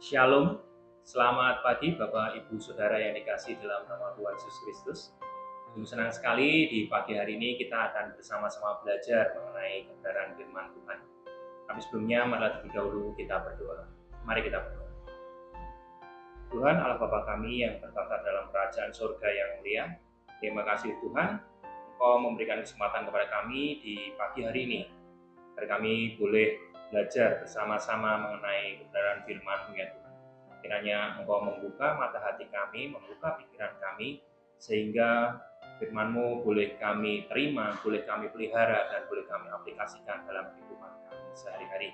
Shalom, selamat pagi Bapak Ibu Saudara yang dikasih dalam nama Tuhan Yesus Kristus. Sungguh senang sekali di pagi hari ini kita akan bersama-sama belajar mengenai kebenaran firman Tuhan. Tapi sebelumnya marilah terlebih dahulu kita berdoa. Mari kita berdoa. Tuhan Allah Bapa kami yang tertata dalam kerajaan surga yang mulia, terima kasih Tuhan, Engkau memberikan kesempatan kepada kami di pagi hari ini, agar kami boleh belajar bersama-sama mengenai kebenaran firman-Mu ya Tuhan. Kiranya Engkau membuka mata hati kami, membuka pikiran kami, sehingga firman-Mu boleh kami terima, boleh kami pelihara, dan boleh kami aplikasikan dalam kehidupan kami sehari-hari.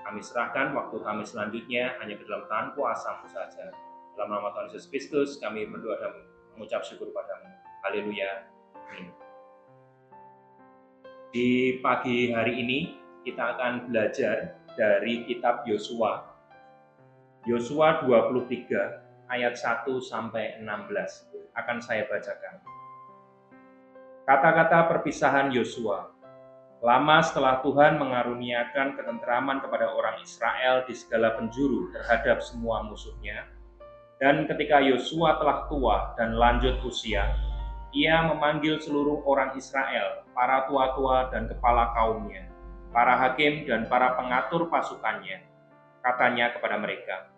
Kami serahkan waktu kami selanjutnya hanya ke dalam tangan kuasa-Mu saja. Dalam nama Tuhan Yesus Kristus kami berdoa dan mengucap syukur padamu. Haleluya. Amin. Di pagi hari ini kita akan belajar dari kitab Yosua. Yosua 23 ayat 1 sampai 16 akan saya bacakan. Kata-kata perpisahan Yosua. Lama setelah Tuhan mengaruniakan ketenteraman kepada orang Israel di segala penjuru terhadap semua musuhnya, dan ketika Yosua telah tua dan lanjut usia, ia memanggil seluruh orang Israel, para tua-tua dan kepala kaumnya, para hakim dan para pengatur pasukannya. Katanya kepada mereka,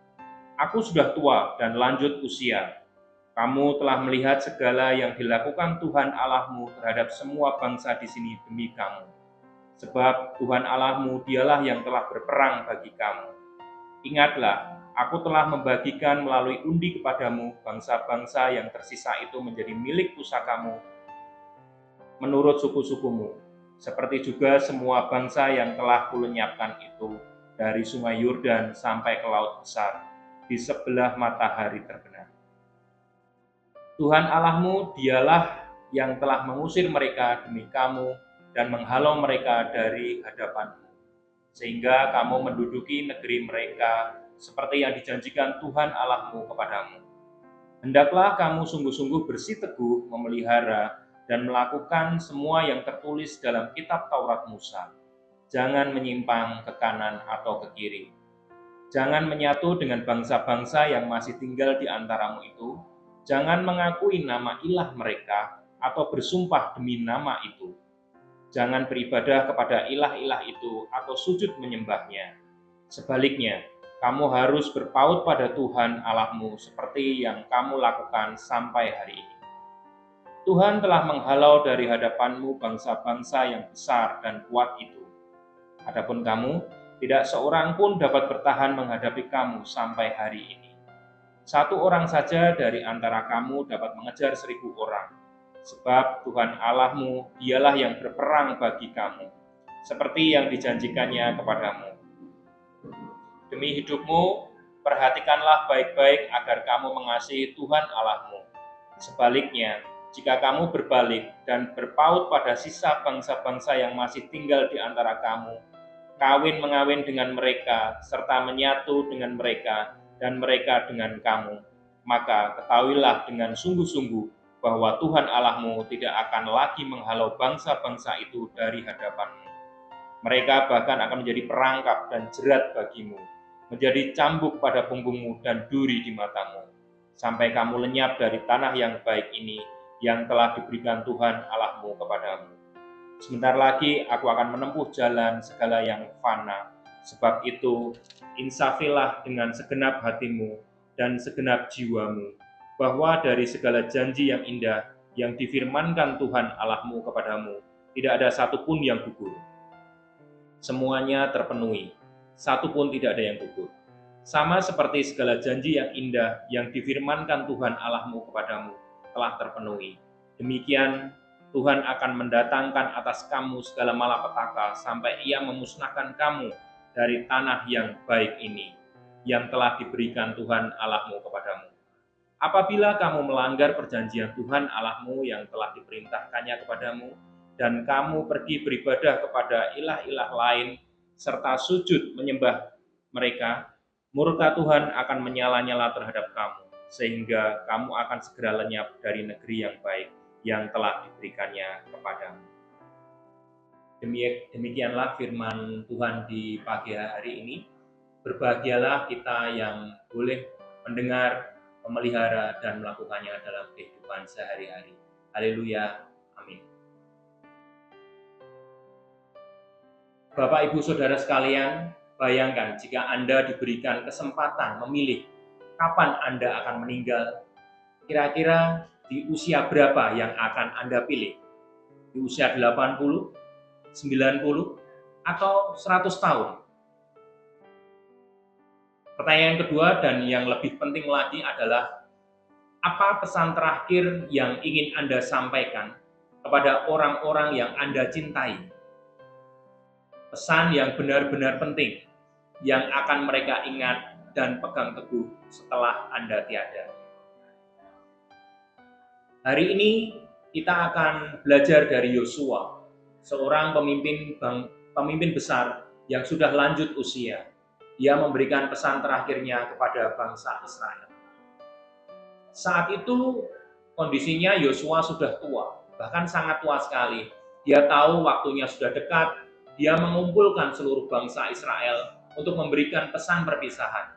"Aku sudah tua dan lanjut usia. Kamu telah melihat segala yang dilakukan Tuhan Allahmu terhadap semua bangsa di sini demi kamu. Sebab Tuhan Allahmu dialah yang telah berperang bagi kamu. Ingatlah, aku telah membagikan melalui undi kepadamu bangsa-bangsa yang tersisa itu menjadi milik pusakamu menurut suku-sukumu, seperti juga semua bangsa yang telah kulenyapkan itu dari sungai Yordan sampai ke laut besar, di sebelah matahari terbenam. Tuhan Allahmu dialah yang telah mengusir mereka demi kamu dan menghalau mereka dari hadapanmu, sehingga kamu menduduki negeri mereka seperti yang dijanjikan Tuhan Allahmu kepadamu. Hendaklah kamu sungguh-sungguh bersiteguh memelihara dan melakukan semua yang tertulis dalam kitab Taurat Musa. Jangan menyimpang ke kanan atau ke kiri. Jangan menyatu dengan bangsa-bangsa yang masih tinggal di antaramu itu. Jangan mengakui nama ilah mereka atau bersumpah demi nama itu. Jangan beribadah kepada ilah-ilah itu atau sujud menyembahnya. Sebaliknya, kamu harus berpaut pada Tuhan Allahmu seperti yang kamu lakukan sampai hari ini. Tuhan telah menghalau dari hadapanmu bangsa-bangsa yang besar dan kuat itu. Adapun kamu, tidak seorang pun dapat bertahan menghadapi kamu sampai hari ini. Satu orang saja dari antara kamu dapat mengejar 1.000 orang, sebab Tuhan Allahmu dialah yang berperang bagi kamu, seperti yang dijanjikannya kepadamu. Demi hidupmu, perhatikanlah baik-baik agar kamu mengasihi Tuhan Allahmu. Sebaliknya, jika kamu berbalik dan berpaut pada sisa bangsa-bangsa yang masih tinggal di antara kamu, kawin-mengawin dengan mereka, serta menyatu dengan mereka, dan mereka dengan kamu, maka ketahuilah dengan sungguh-sungguh bahwa Tuhan Allahmu tidak akan lagi menghalau bangsa-bangsa itu dari hadapanmu. Mereka bahkan akan menjadi perangkap dan jerat bagimu, menjadi cambuk pada punggungmu dan duri di matamu, sampai kamu lenyap dari tanah yang baik ini yang telah diberikan Tuhan Allahmu kepadamu. Sebentar lagi aku akan menempuh jalan segala yang fana. Sebab itu, insafilah dengan segenap hatimu dan segenap jiwamu, bahwa dari segala janji yang indah yang difirmankan Tuhan Allahmu kepadamu, tidak ada satupun yang gugur. Semuanya terpenuhi, satu pun tidak ada yang gugur. Sama seperti segala janji yang indah yang difirmankan Tuhan Allahmu kepadamu telah terpenuhi. Demikian Tuhan akan mendatangkan atas kamu segala malapetaka sampai Ia memusnahkan kamu dari tanah yang baik ini, yang telah diberikan Tuhan Allahmu kepadamu. Apabila kamu melanggar perjanjian Tuhan Allahmu yang telah diperintahkannya kepadamu, dan kamu pergi beribadah kepada ilah-ilah lain, serta sujud menyembah mereka, murka Tuhan akan menyala-nyala terhadap kamu, sehingga kamu akan segera lenyap dari negeri yang baik yang telah diberikannya kepadamu. Demikianlah firman Tuhan di pagi hari ini. Berbahagialah kita yang boleh mendengar, memelihara, dan melakukannya dalam kehidupan sehari-hari. Haleluya. Amin. Bapak, Ibu, Saudara sekalian, bayangkan jika Anda diberikan kesempatan memilih kapan Anda akan meninggal, kira-kira di usia berapa yang akan Anda pilih? Di usia 80, 90, atau 100 tahun? Pertanyaan kedua dan yang lebih penting lagi adalah, apa pesan terakhir yang ingin Anda sampaikan kepada orang-orang yang Anda cintai? Pesan yang benar-benar penting, yang akan mereka ingat dan pegang teguh setelah Anda tiada. Hari ini kita akan belajar dari Yosua, seorang pemimpin besar yang sudah lanjut usia. Dia memberikan pesan terakhirnya kepada bangsa Israel. Saat itu kondisinya Yosua sudah tua, bahkan sangat tua sekali. Dia tahu waktunya sudah dekat, dia mengumpulkan seluruh bangsa Israel untuk memberikan pesan perpisahan.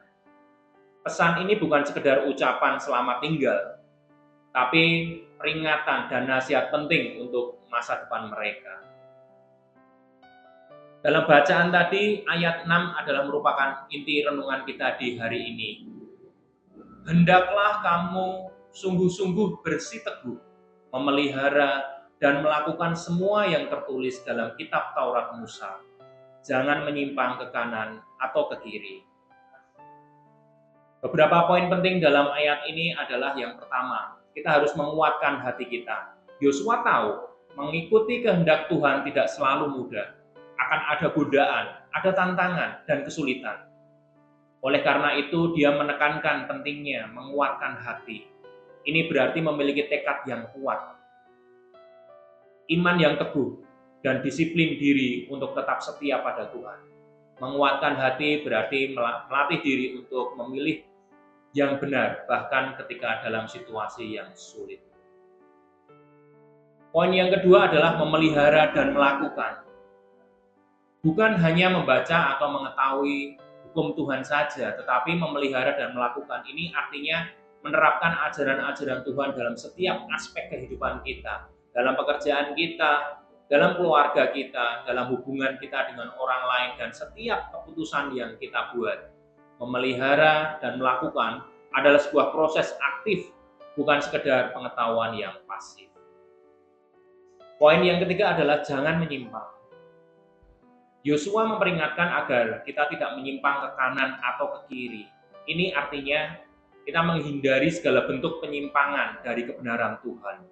Pesan ini bukan sekedar ucapan selamat tinggal, tapi peringatan dan nasihat penting untuk masa depan mereka. Dalam bacaan tadi, ayat 6 adalah merupakan inti renungan kita di hari ini. Hendaklah kamu sungguh-sungguh bersiteguh, memelihara dan melakukan semua yang tertulis dalam kitab Taurat Musa. Jangan menyimpang ke kanan atau ke kiri. Beberapa poin penting dalam ayat ini adalah yang pertama, kita harus menguatkan hati kita. Yosua tahu, mengikuti kehendak Tuhan tidak selalu mudah. Akan ada godaan, ada tantangan, dan kesulitan. Oleh karena itu, dia menekankan pentingnya menguatkan hati. Ini berarti memiliki tekad yang kuat, iman yang teguh, dan disiplin diri untuk tetap setia pada Tuhan. Menguatkan hati berarti melatih diri untuk memilih yang benar, bahkan ketika dalam situasi yang sulit. Poin yang kedua adalah memelihara dan melakukan. Bukan hanya membaca atau mengetahui hukum Tuhan saja, tetapi memelihara dan melakukan ini artinya menerapkan ajaran-ajaran Tuhan dalam setiap aspek kehidupan kita, dalam pekerjaan kita, dalam keluarga kita, dalam hubungan kita dengan orang lain, dan setiap keputusan yang kita buat. Memelihara dan melakukan adalah sebuah proses aktif, bukan sekedar pengetahuan yang pasif. Poin yang ketiga adalah jangan menyimpang. Yosua memperingatkan agar kita tidak menyimpang ke kanan atau ke kiri. Ini artinya kita menghindari segala bentuk penyimpangan dari kebenaran Tuhan.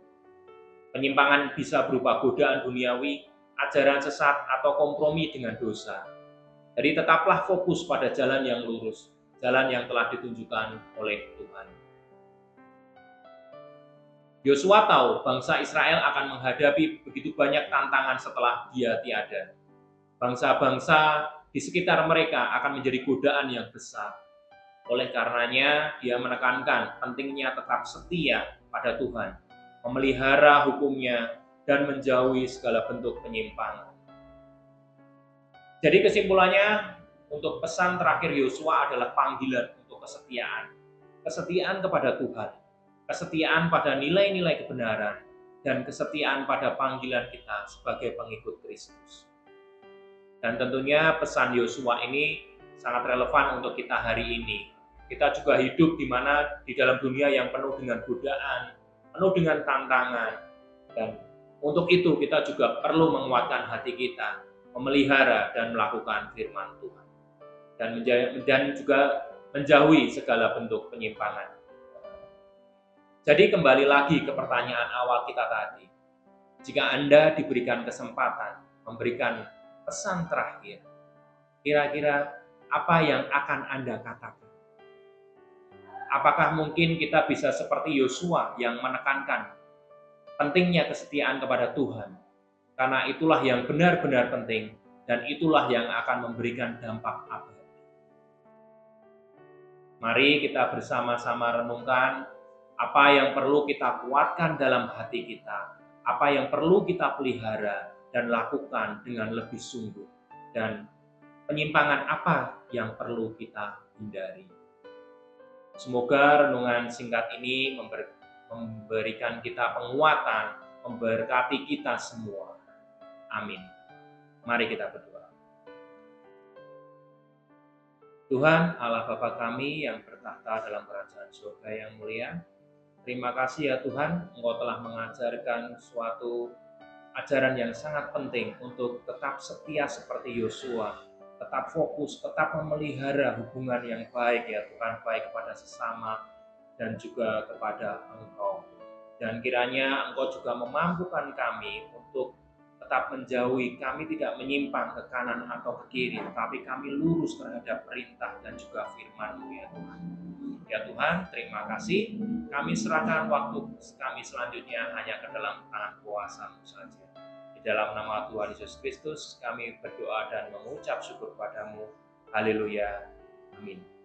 Penyimpangan bisa berupa godaan duniawi, ajaran sesat, atau kompromi dengan dosa. Jadi tetaplah fokus pada jalan yang lurus, jalan yang telah ditunjukkan oleh Tuhan. Yosua tahu bangsa Israel akan menghadapi begitu banyak tantangan setelah dia tiada. Bangsa-bangsa di sekitar mereka akan menjadi godaan yang besar. Oleh karenanya, dia menekankan pentingnya tetap setia pada Tuhan, memelihara hukumnya, dan menjauhi segala bentuk penyimpangan. Jadi kesimpulannya, untuk pesan terakhir Yosua adalah panggilan untuk kesetiaan. Kesetiaan kepada Tuhan, kesetiaan pada nilai-nilai kebenaran, dan kesetiaan pada panggilan kita sebagai pengikut Kristus. Dan tentunya pesan Yosua ini sangat relevan untuk kita hari ini. Kita juga hidup di dalam dunia yang penuh dengan godaan, penuh dengan tantangan. Dan untuk itu kita juga perlu menguatkan hati kita, memelihara dan melakukan firman Tuhan. Dan juga menjauhi segala bentuk penyimpangan. Jadi kembali lagi ke pertanyaan awal kita tadi. Jika Anda diberikan kesempatan memberikan pesan terakhir, kira-kira apa yang akan Anda katakan? Apakah mungkin kita bisa seperti Yosua yang menekankan pentingnya kesetiaan kepada Tuhan, karena itulah yang benar-benar penting dan itulah yang akan memberikan dampak abadi. Mari kita bersama-sama renungkan apa yang perlu kita kuatkan dalam hati kita, apa yang perlu kita pelihara dan lakukan dengan lebih sungguh. Dan penyimpangan apa yang perlu kita hindari. Semoga renungan singkat ini memberikan kita penguatan, memberkati kita semua. Amin. Mari kita berdoa. Tuhan Allah Bapa kami yang bertahta dalam kerajaan surga yang mulia, terima kasih ya Tuhan, Engkau telah mengajarkan suatu ajaran yang sangat penting untuk tetap setia seperti Yosua, tetap fokus, tetap memelihara hubungan yang baik ya Tuhan, baik kepada sesama dan juga kepada Engkau. Dan kiranya Engkau juga memampukan kami untuk tetap menjauhi, kami tidak menyimpang ke kanan atau ke kiri, tetapi kami lurus terhadap perintah dan juga firman-Mu ya Tuhan. Ya Tuhan, terima kasih. Kami serahkan waktu kami selanjutnya hanya ke dalam tangan kuasa-Mu saja. Di dalam nama Tuhan Yesus Kristus, kami berdoa dan mengucap syukur padamu. Haleluya. Amin.